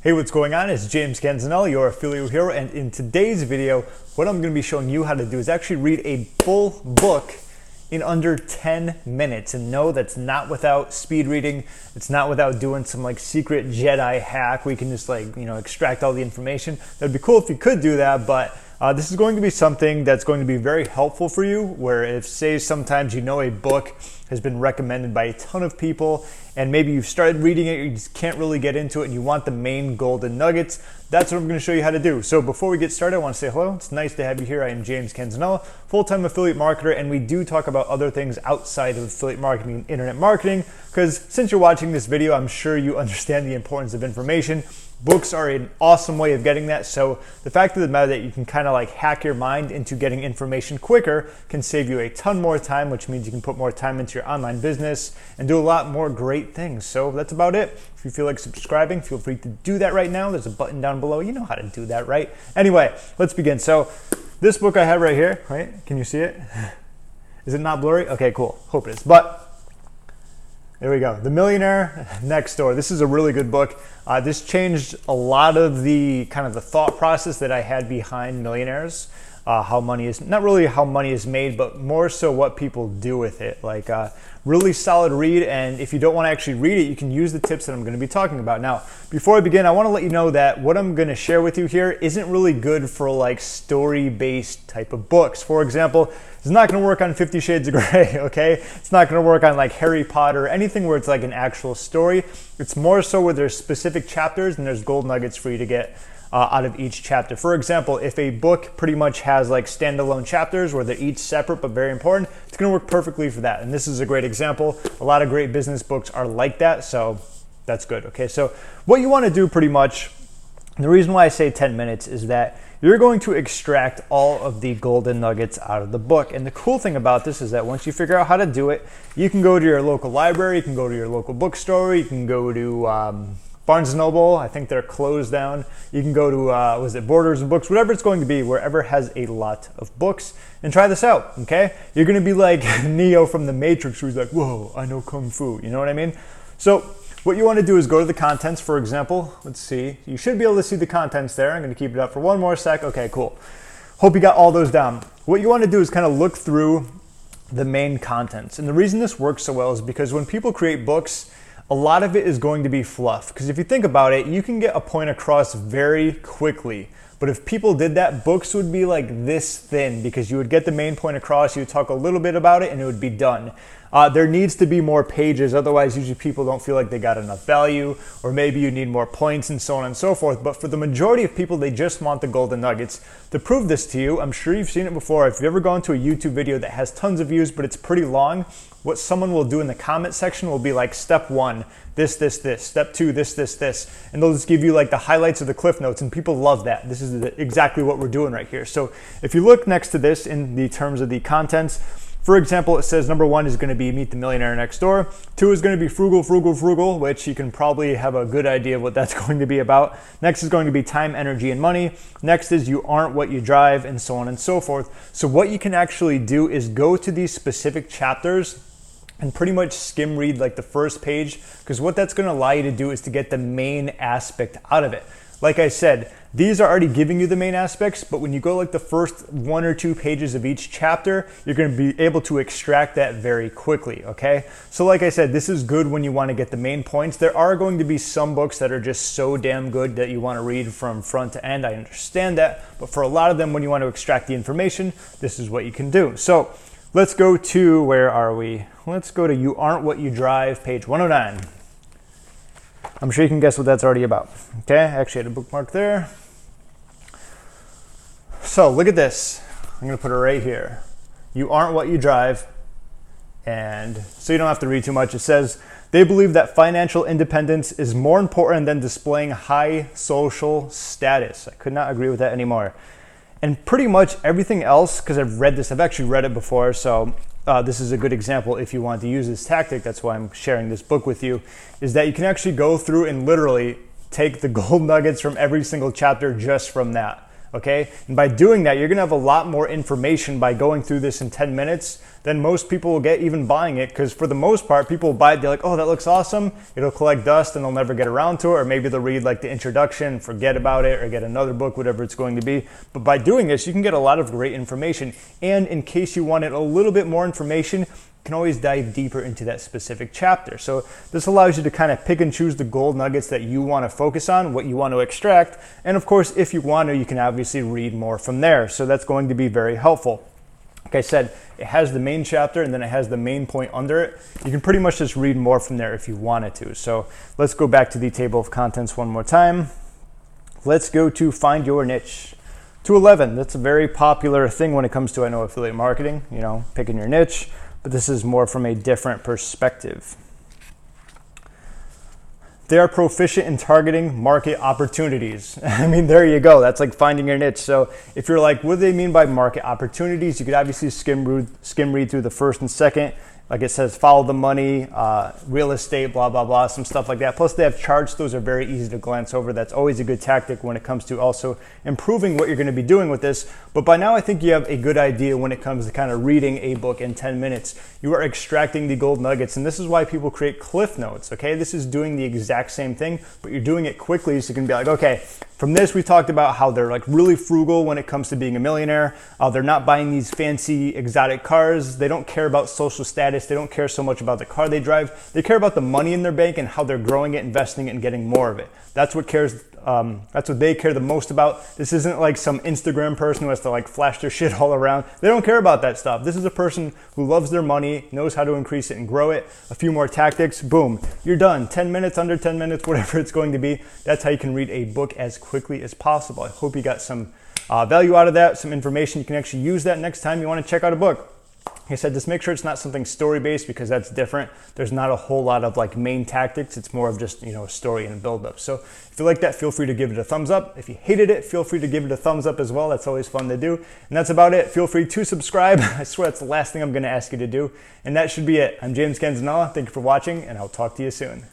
Hey, what's going on? It's James Canzanella, your affiliate hero, and in today's video, what I'm going to be showing you how to do is actually read a full book in under 10 minutes. And no, that's not without speed reading. It's not without doing some like secret Jedi hack where you can just extract all the information. That'd be cool if you could do that, but this is going to be something that's going to be very helpful for you, where if, say, sometimes a book has been recommended by a ton of people and maybe you've started reading it, you just can't really get into it and you want the main golden nuggets, that's what I'm going to show you how to do. So before we get started, I want to say hello. It's nice to have you here. I am James Canzanella, full-time affiliate marketer, and we do talk about other things outside of affiliate marketing and internet marketing, because since you're watching this video, I'm sure you understand the importance of information. Books are an awesome way of getting that. So the fact of the matter that you can kind of like hack your mind into getting information quicker can save you a ton more time, which means you can put more time into your online business and do a lot more great things. So that's about it. If you feel like subscribing, feel free to do that right now. There's a button down below. You know how to do that, right? Anyway, let's begin. So this book I have right here, right? Can you see it? Is it not blurry? Okay, cool. Hope it is. But there we go. The Millionaire Next Door. This is a really good book. This changed a lot of the the thought process that I had behind millionaires. How money is, not really how money is made, but more so what people do with it. Really solid read, and if you don't want to actually read it, you can use the tips that I'm going to be talking about. Now, before I begin, I want to let you know that what I'm going to share with you here isn't really good for story-based type of books. For example, it's not going to work on 50 Shades of Grey, okay? It's not going to work on Harry Potter, anything where it's an actual story. It's more so where there's specific chapters and there's gold nuggets for you to get out of each chapter. For example, if a book pretty much has standalone chapters where they're each separate but very important, it's going to work perfectly for that. And this is a great example. A lot of great business books are like that, so that's good. Okay, so what you want to do pretty much, the reason why I say 10 minutes is that you're going to extract all of the golden nuggets out of the book. And the cool thing about this is that once you figure out how to do it, you can go to your local library, you can go to your local bookstore, you can go to Barnes & Noble, I think they're closed down. You can go to, Borders and Books, whatever it's going to be, wherever has a lot of books, and try this out, okay? You're going to be like Neo from The Matrix, who's like, whoa, I know Kung Fu, you know what I mean? So what you want to do is go to the contents, for example. Let's see. You should be able to see the contents there. I'm going to keep it up for one more sec. Okay, cool. Hope you got all those down. What you want to do is kind of look through the main contents. And the reason this works so well is because when people create books, a lot of it is going to be fluff. Because if you think about it, you can get a point across very quickly. But if people did that, books would be like this thin, because you would get the main point across, you would talk a little bit about it, and it would be done. There needs to be more pages, otherwise usually people don't feel like they got enough value, or maybe you need more points and so on and so forth. But for the majority of people, they just want the golden nuggets. To prove this to you, I'm sure you've seen it before. If you've ever gone to a YouTube video that has tons of views, but it's pretty long, what someone will do in the comment section will be like, step 1, this, step 2, this, and they'll just give you the highlights of the cliff notes, and people love that. This is exactly what we're doing right here. So if you look next to this in the terms of the contents, for example, it says number 1 is going to be Meet the Millionaire Next Door. 2 is going to be Frugal, which you can probably have a good idea of what that's going to be about. Next is going to be Time, Energy, and Money. Next is You Aren't What You Drive, and so on and so forth. So what you can actually do is go to these specific chapters and pretty much skim read the first page, because what that's going to allow you to do is to get the main aspect out of it. Like I said, these are already giving you the main aspects, but when you go the first 1 or 2 pages of each chapter, you're going to be able to extract that very quickly, okay? So like I said, this is good when you want to get the main points. There are going to be some books that are just so damn good that you want to read from front to end. I understand that, but for a lot of them, when you want to extract the information, this is what you can do. So let's go to, where are we? Let's go to You Aren't What You Drive, page 109. I'm sure you can guess what that's already about. Okay, I actually had a bookmark there. So look at this. I'm going to put it right here. You aren't what you drive. And so you don't have to read too much. It says, they believe that financial independence is more important than displaying high social status. I could not agree with that anymore. And pretty much everything else, because I've read this, I've actually read it before, so this is a good example if you want to use this tactic. That's why I'm sharing this book with you, is that you can actually go through and literally take the gold nuggets from every single chapter just from that. okay? And by doing that, you're gonna have a lot more information by going through this in 10 minutes than most people will get even buying it, because for the most part, people will buy it, they're like, oh, that looks awesome, it'll collect dust and they'll never get around to it, or maybe they'll read like the introduction, forget about it, or get another book, whatever it's going to be. But by doing this, you can get a lot of great information, and in case you wanted a little bit more information, you can always dive deeper into that specific chapter. So this allows you to kind of pick and choose the gold nuggets that you want to focus on, what you want to extract, and of course, if you want to, you can obviously read more from there. So that's going to be very helpful. Like I said, it has the main chapter and then it has the main point under it. You can pretty much just read more from there if you wanted to. So let's go back to the table of contents one more time. Let's go to find your niche. 211, that's a very popular thing when it comes to, I know, affiliate marketing, you know, picking your niche, but this is more from a different perspective. They are proficient in targeting market opportunities. I mean, there you go. That's like finding your niche. So if you're like, what do they mean by market opportunities? You could obviously skim read through the first and second. Like it says, follow the money, real estate, blah, blah, blah, some stuff like that. Plus they have charts. Those are very easy to glance over. That's always a good tactic when it comes to also improving what you're going to be doing with this. But by now I think you have a good idea when it comes to kind of reading a book in 10 minutes. You are extracting the gold nuggets, and this is why people create cliff notes, okay? This is doing the exact same thing, but you're doing it quickly, so you can be like, okay, from this, we talked about how they're like really frugal when it comes to being a millionaire. They're not buying these fancy exotic cars. They don't care about social status. They don't care so much about the car they drive. They care about the money in their bank and how they're growing it, investing it, and getting more of it. That's what cares. That's what they care the most about. This isn't like some Instagram person who has to like flash their shit all around. They don't care about that stuff. This is a person who loves their money, knows how to increase it and grow it. A few more tactics, boom, you're done. 10 minutes, under 10 minutes, whatever it's going to be. That's how you can read a book as quickly as possible. I hope you got some value out of that, some information. You can actually use that next time you want to check out a book. Like I said, just make sure it's not something story-based, because that's different. There's not a whole lot of like main tactics. It's more of just, you know, a story and a build-up. So if you like that, feel free to give it a thumbs up. If you hated it, feel free to give it a thumbs up as well. That's always fun to do. And that's about it. Feel free to subscribe. I swear that's the last thing I'm going to ask you to do. And that should be it. I'm James Canzanella. Thank you for watching, and I'll talk to you soon.